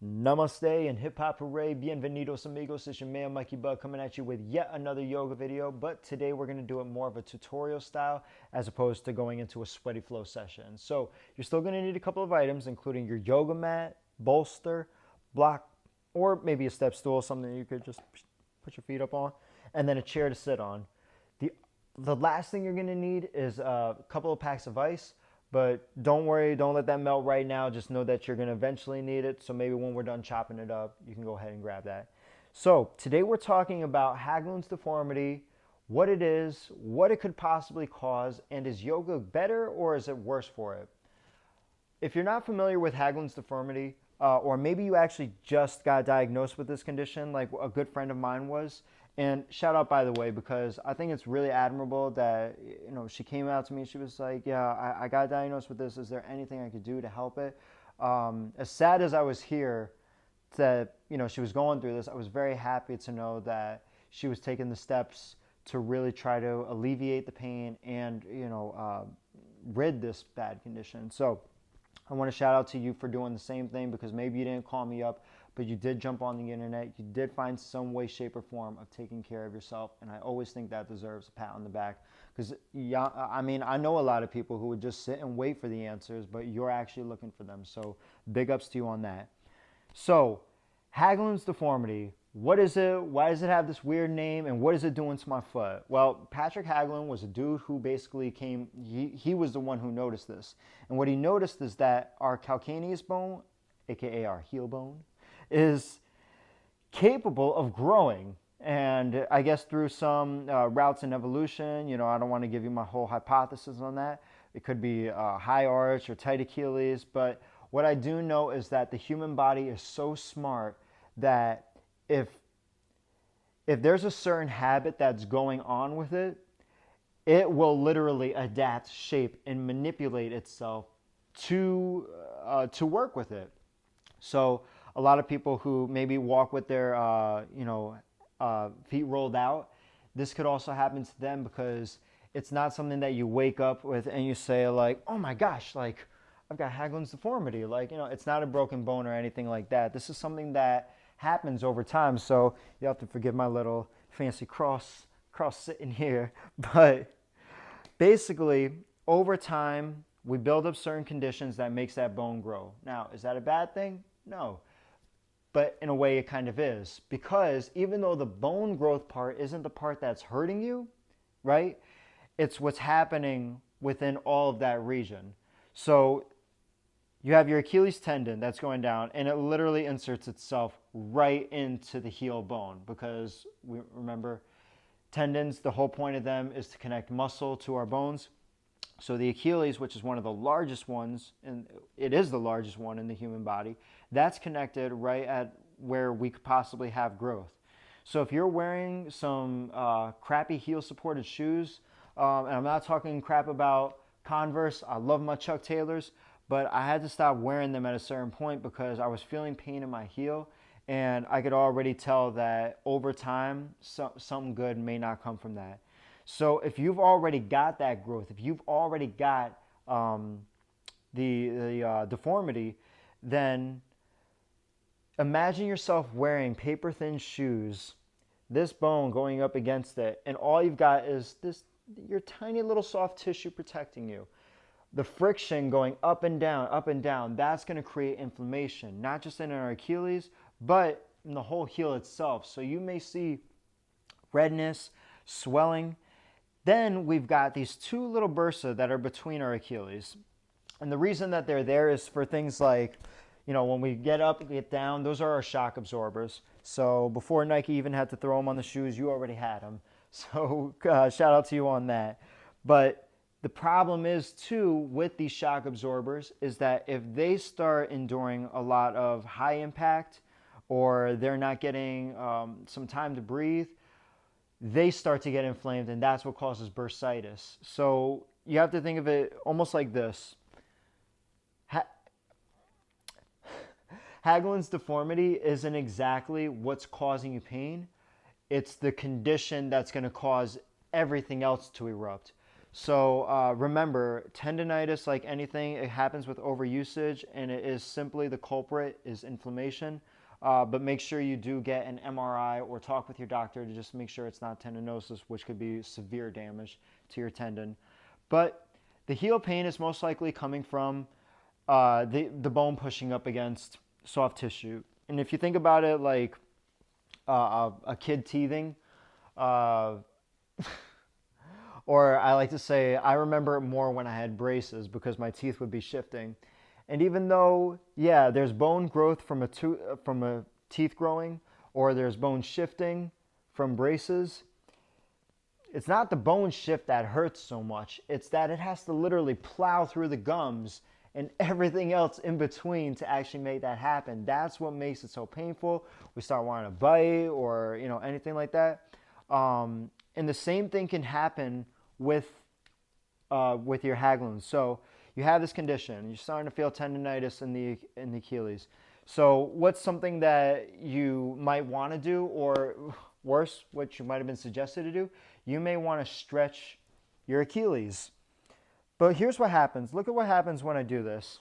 Namaste and hip hop hooray, bienvenidos amigos, it's your man mikeY coming at you with yet another yoga video, but today we're going to do it more of a tutorial style as opposed to going into a sweaty flow session. So you're still going to need a couple of items including your yoga mat, bolster, block, or maybe a step stool, something you could just put your feet up on, and then a chair to sit on. The last thing you're going to need is a couple of packs of ice. But don't worry, don't let that melt right now. Just know that you're going to eventually need it. So maybe when we're done chopping it up, you can go ahead and grab that. So today we're talking about Haglund's deformity, what it is, what it could possibly cause, and is yoga better or is it worse for it? If you're not familiar with Haglund's deformity, or maybe you actually just got diagnosed with this condition like a good friend of mine was, and shout out, by the way, because I think it's really admirable that, she came out to me. She was like, yeah, I got diagnosed with this. Is there anything I could do to help it? As sad as I was here that, she was going through this, I was very happy to know that she was taking the steps to really try to alleviate the pain and, rid this bad condition. So I want to shout out to you for doing the same thing, because maybe you didn't call me up, but you did jump on the internet. You did find some way, shape, or form of taking care of yourself, and I always think that deserves a pat on the back, because I know a lot of people who would just sit and wait for the answers, but you're actually looking for them, so big ups to you on that. So Haglund's deformity, what is it? Why does it have this weird name, and what is it doing to my foot? Well, Patrick Haglund was a dude who basically he was the one who noticed this, and what he noticed is that our calcaneus bone, aka our heel bone, is capable of growing. And I guess through some routes in evolution, I don't want to give you my whole hypothesis on that. It could be high arch or tight Achilles, but what I do know is that the human body is so smart that if there's a certain habit that's going on with it, it will literally adapt, shape, and manipulate itself to work with it. So a lot of people who maybe walk with their feet rolled out, this could also happen to them, because it's not something that you wake up with and you say like, oh my gosh, like I've got Haglund's deformity. Like, it's not a broken bone or anything like that. This is something that happens over time. So you have to forgive my little fancy cross sitting here. But basically, over time, we build up certain conditions that makes that bone grow. Now, is that a bad thing? No. But in a way, it kind of is. Because even though the bone growth part isn't the part that's hurting you, right? It's what's happening within all of that region. So you have your Achilles tendon that's going down, and it literally inserts itself right into the heel bone, because we remember tendons, the whole point of them is to connect muscle to our bones. So the Achilles, which is one of the largest ones, and it is the largest one in the human body, that's connected right at where we could possibly have growth. So if you're wearing some crappy heel-supported shoes, and I'm not talking crap about Converse, I love my Chuck Taylors, but I had to stop wearing them at a certain point because I was feeling pain in my heel, and I could already tell that over time, something good may not come from that. So if you've already got that growth, if you've already got the deformity, then imagine yourself wearing paper-thin shoes, this bone going up against it, and all you've got is your tiny little soft tissue protecting you. The friction going up and down, that's going to create inflammation, not just in our Achilles, but in the whole heel itself. So you may see redness, swelling. Then we've got these two little bursa that are between our Achilles. And the reason that they're there is for things like, when we get up, get down, those are our shock absorbers. So before Nike even had to throw them on the shoes, you already had them. So shout out to you on that. But the problem is, too, with these shock absorbers is that if they start enduring a lot of high impact, or they're not getting some time to breathe, they start to get inflamed, and that's what causes bursitis. So you have to think of it almost like this. Haglund's deformity isn't exactly what's causing you pain. It's the condition that's going to cause everything else to erupt. So remember, tendonitis, like anything, it happens with overusage, and it is simply the culprit is inflammation. But make sure you do get an MRI or talk with your doctor to just make sure it's not tendinosis, which could be severe damage to your tendon. But the heel pain is most likely coming from the bone pushing up against soft tissue. And if you think about it like a kid teething, uh, or I like to say, I remember it more when I had braces because my teeth would be shifting. And even though, yeah, there's bone growth from a teeth growing, or there's bone shifting from braces, it's not the bone shift that hurts so much. It's that it has to literally plow through the gums and everything else in between to actually make that happen. That's what makes it so painful. We start wanting to bite or anything like that. And the same thing can happen with your Haglund. So you have this condition. You're starting to feel tendonitis in the Achilles. So what's something that you might want to do, or worse, what you might have been suggested to do? You may want to stretch your Achilles. But here's what happens. Look at what happens when I do this.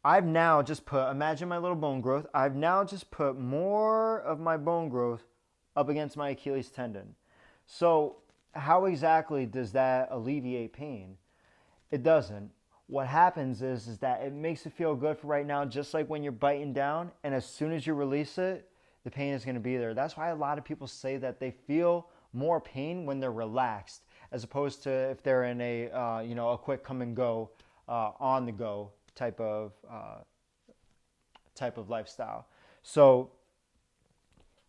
I've now just put, imagine my little bone growth. I've now just put more of my bone growth up against my Achilles tendon. So how exactly does that alleviate pain? It doesn't. What happens is that it makes it feel good for right now, just like when you're biting down, and as soon as you release it, the pain is going to be there. That's why a lot of people say that they feel more pain when they're relaxed, as opposed to if they're in a quick come and go, on the go type of lifestyle. So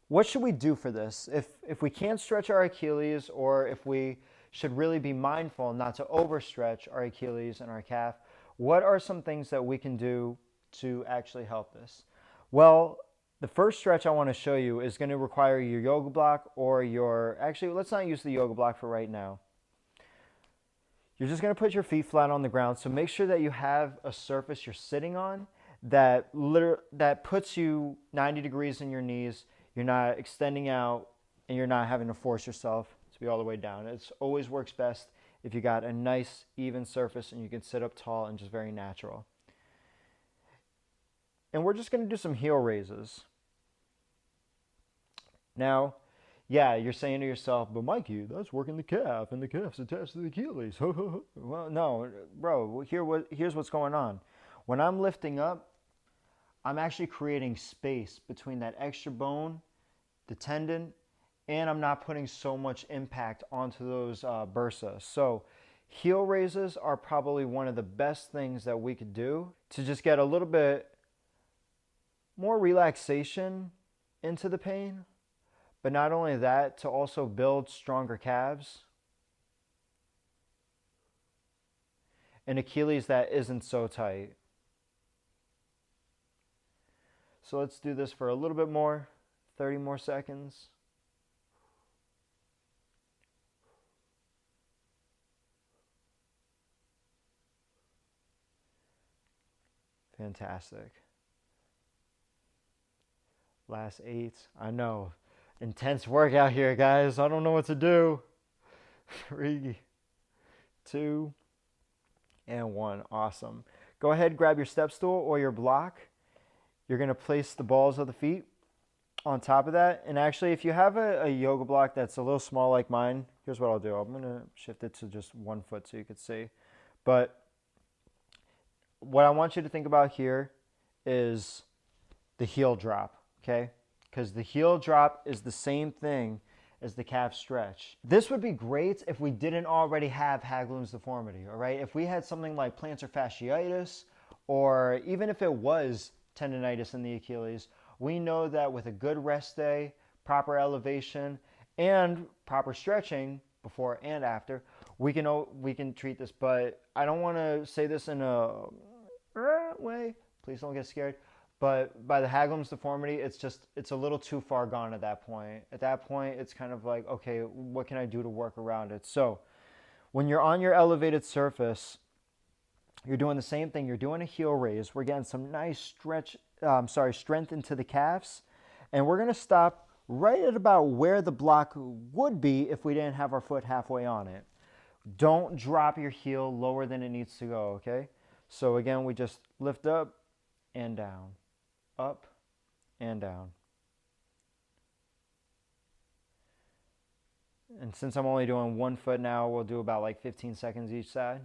what should we do for this? If we can't stretch our Achilles, or if we should really be mindful not to overstretch our Achilles and our calf, what are some things that we can do to actually help this? Well, the first stretch I want to show you is going to require your yoga block or actually, let's not use the yoga block for right now. You're just going to put your feet flat on the ground. So make sure that you have a surface you're sitting on that puts you 90 degrees in your knees. You're not extending out, and you're not having to force yourself to be all the way down. It always works best if you got a nice even surface and you can sit up tall and just very natural. And we're just going to do some heel raises. Now, yeah, you're saying to yourself, but mikeY, that's working the calf, and the calf's attached to the Achilles. Well, no, bro, here's what's going on. When I'm lifting up, I'm actually creating space between that extra bone, the tendon, and I'm not putting so much impact onto those bursa. So heel raises are probably one of the best things that we could do to just get a little bit more relaxation into the pain. But not only that, to also build stronger calves, and Achilles that isn't so tight. So let's do this for a little bit more, 30 more seconds. Fantastic. Last 8. I know. Intense workout here, guys. I don't know what to do. 3, 2, and 1. Awesome. Go ahead, grab your step stool or your block. You're going to place the balls of the feet on top of that. And actually, if you have a yoga block that's a little small like mine, here's what I'll do. I'm going to shift it to just 1 foot so you can see. But what I want you to think about here is the heel drop, okay? Because the heel drop is the same thing as the calf stretch. This would be great if we didn't already have Haglund's deformity, all right? If we had something like plantar fasciitis, or even if it was tendonitis in the Achilles, we know that with a good rest day, proper elevation, and proper stretching before and after, we can treat this. But I don't want to say this in a way. Please don't get scared. But by the Haglund's deformity, it's a little too far gone at that point. At that point, it's kind of like, okay, what can I do to work around it? So when you're on your elevated surface, you're doing the same thing. You're doing a heel raise. We're getting some nice strength into the calves. And we're going to stop right at about where the block would be if we didn't have our foot halfway on it. Don't drop your heel lower than it needs to go, okay? So again, we just lift up and down, up and down. And since I'm only doing 1 foot now, we'll do about like 15 seconds each side.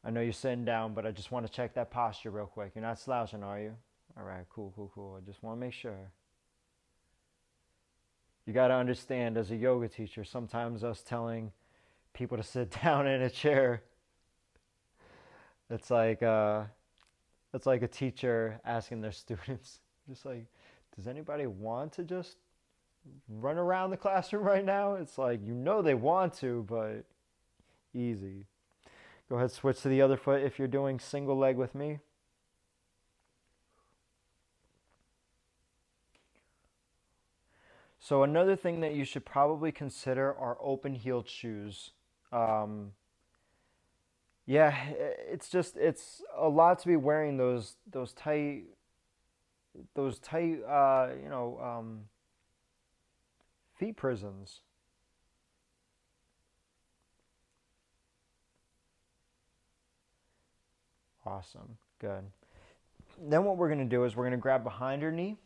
I know you're sitting down, but I just want to check that posture real quick. You're not slouching, are you? All right, cool, cool, cool. I just want to make sure. You got to understand, as a yoga teacher, sometimes us telling people to sit down in a chair, it's like a teacher asking their students, just like, does anybody want to just run around the classroom right now? It's like, you know they want to, but easy. Go ahead, switch to the other foot if you're doing single leg with me. So another thing that you should probably consider are open-heeled shoes. Yeah, it's a lot to be wearing those tight feet prisons. Awesome, good. Then what we're going to do is we're going to grab behind our knee,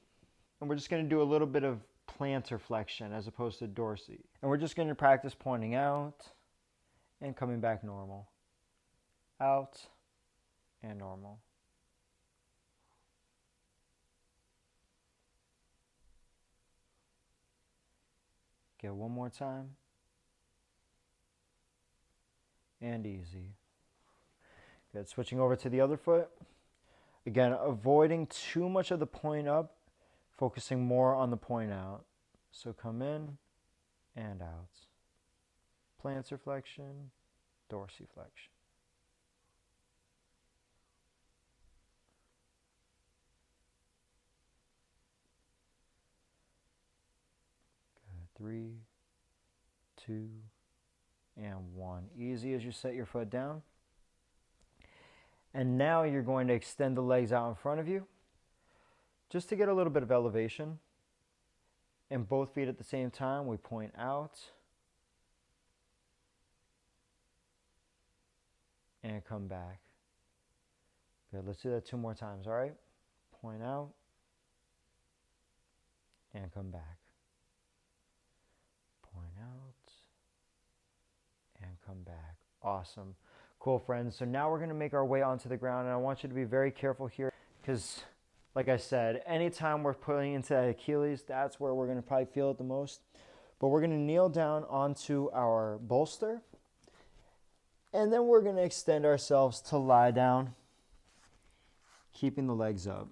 and we're just going to do a little bit of plantar flexion as opposed to dorsal. And we're just going to practice pointing out and coming back normal. Out and normal. Get one more time. And easy. Good. Switching over to the other foot. Again, avoiding too much of the point up, focusing more on the point out. So come in and out. Plantar flexion, dorsiflexion. Good. 3, 2, and 1. Easy as you set your foot down. And now you're going to extend the legs out in front of you just to get a little bit of elevation. And both feet at the same time, we point out and come back. Good, let's do that 2 more times, all right? Point out and come back. Point out and come back. Awesome. Cool, friends. So now we're going to make our way onto the ground, and I want you to be very careful here because, like I said, anytime we're pulling into that Achilles, that's where we're going to probably feel it the most. But we're going to kneel down onto our bolster, and then we're going to extend ourselves to lie down, keeping the legs up.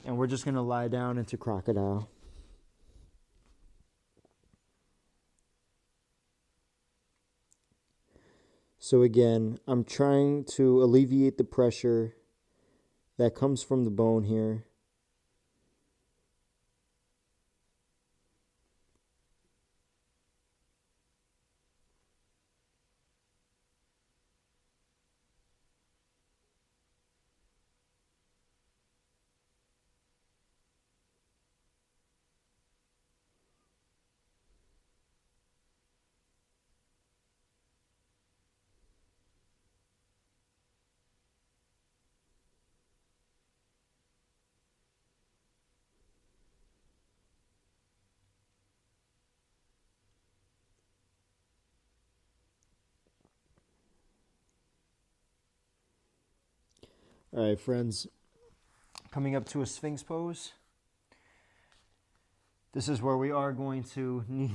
And we're just going to lie down into crocodile. So again, I'm trying to alleviate the pressure that comes from the bone here. All right, friends, coming up to a Sphinx Pose. This is where we are going to need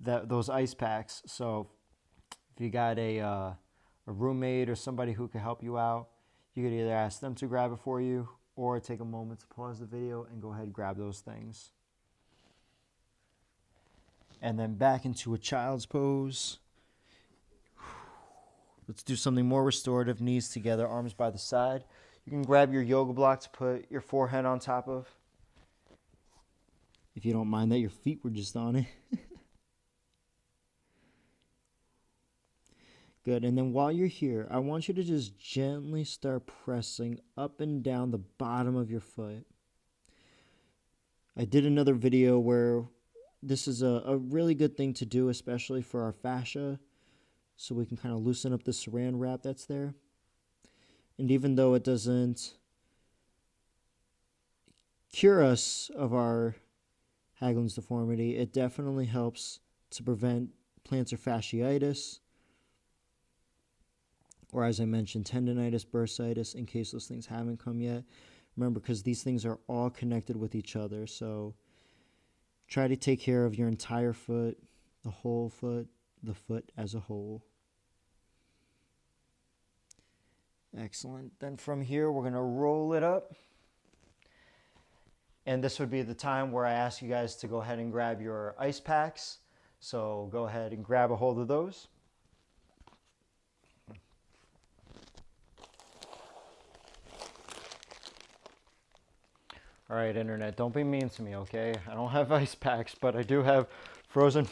those ice packs. So if you got a roommate or somebody who could help you out, you could either ask them to grab it for you or take a moment to pause the video and go ahead and grab those things. And then back into a child's pose. Let's do something more restorative. Knees together, arms by the side. You can grab your yoga block to put your forehead on top of, if you don't mind that your feet were just on it. Good. And then while you're here, I want you to just gently start pressing up and down the bottom of your foot. I did another video where this is a really good thing to do, especially for our fascia, so we can kind of loosen up the saran wrap that's there. And even though it doesn't cure us of our Haglund's deformity, it definitely helps to prevent plantar fasciitis, or as I mentioned, tendonitis, bursitis, in case those things haven't come yet. Remember, because these things are all connected with each other, so try to take care of your entire foot, the whole foot, the foot as a whole. Excellent. Then from here, we're going to roll it up. And this would be the time where I ask you guys to go ahead and grab your ice packs. So go ahead and grab a hold of those. All right, internet, don't be mean to me, okay? I don't have ice packs, but I do have frozen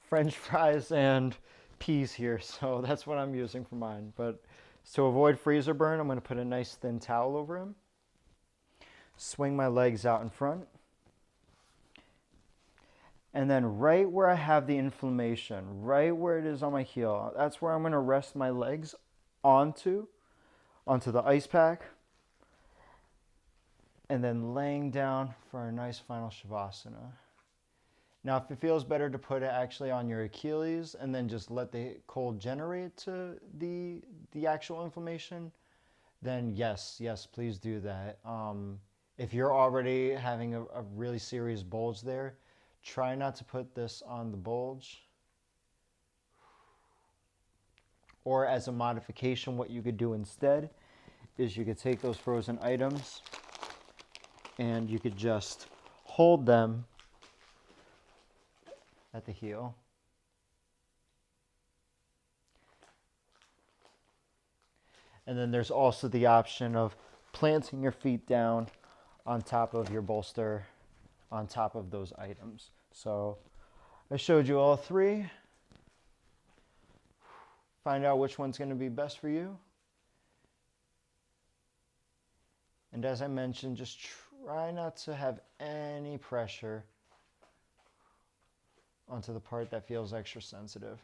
French fries and peas here, so that's what I'm using for mine. But to avoid freezer burn, I'm going to put a nice thin towel over him. Swing my legs out in front. And then right where I have the inflammation, right where it is on my heel, that's where I'm going to rest my legs onto the ice pack. And then laying down for a nice final Shavasana. Now, if it feels better to put it actually on your Achilles and then just let the cold generate to the actual inflammation, then yes, please do that. If you're already having a really serious bulge there, try not to put this on the bulge. Or as a modification, what you could do instead is you could take those frozen items and you could just hold them at the heel. And then there's also the option of planting your feet down on top of your bolster, on top of those items. So I showed you all three. Find out which one's going to be best for you. And as I mentioned, just try not to have any pressure onto the part that feels extra sensitive.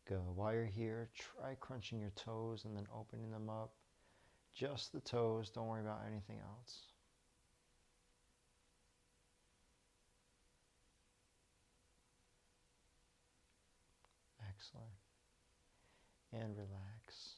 Good. While you're here, try crunching your toes and then opening them up. Just the toes. Don't worry about anything else. Excellent. And relax.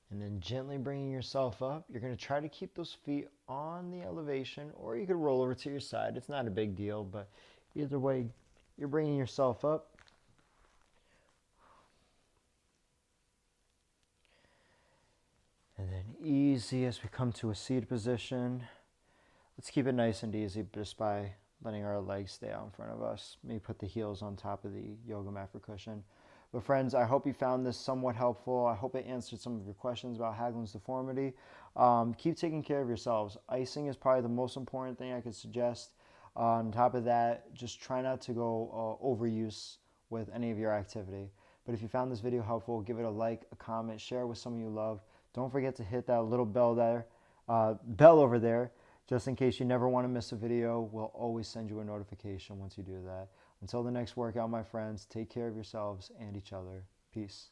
And then gently bringing yourself up, you're going to try to keep those feet on the elevation, or you could roll over to your side. It's not a big deal, but either way, you're bringing yourself up. And then easy as we come to a seated position. Let's keep it nice and easy just by letting our legs stay out in front of us. Maybe put the heels on top of the yoga mat for cushion. But friends, I hope you found this somewhat helpful. I hope it answered some of your questions about Haglund's deformity. Keep taking care of yourselves. Icing is probably the most important thing I could suggest. On top of that, just try not to go overuse with any of your activity. But if you found this video helpful, give it a like, a comment, share it with someone you love. Don't forget to hit that little bell there, bell over there, Just in case you never want to miss a video, we'll always send you a notification once you do that. Until the next workout, my friends, take care of yourselves and each other. Peace.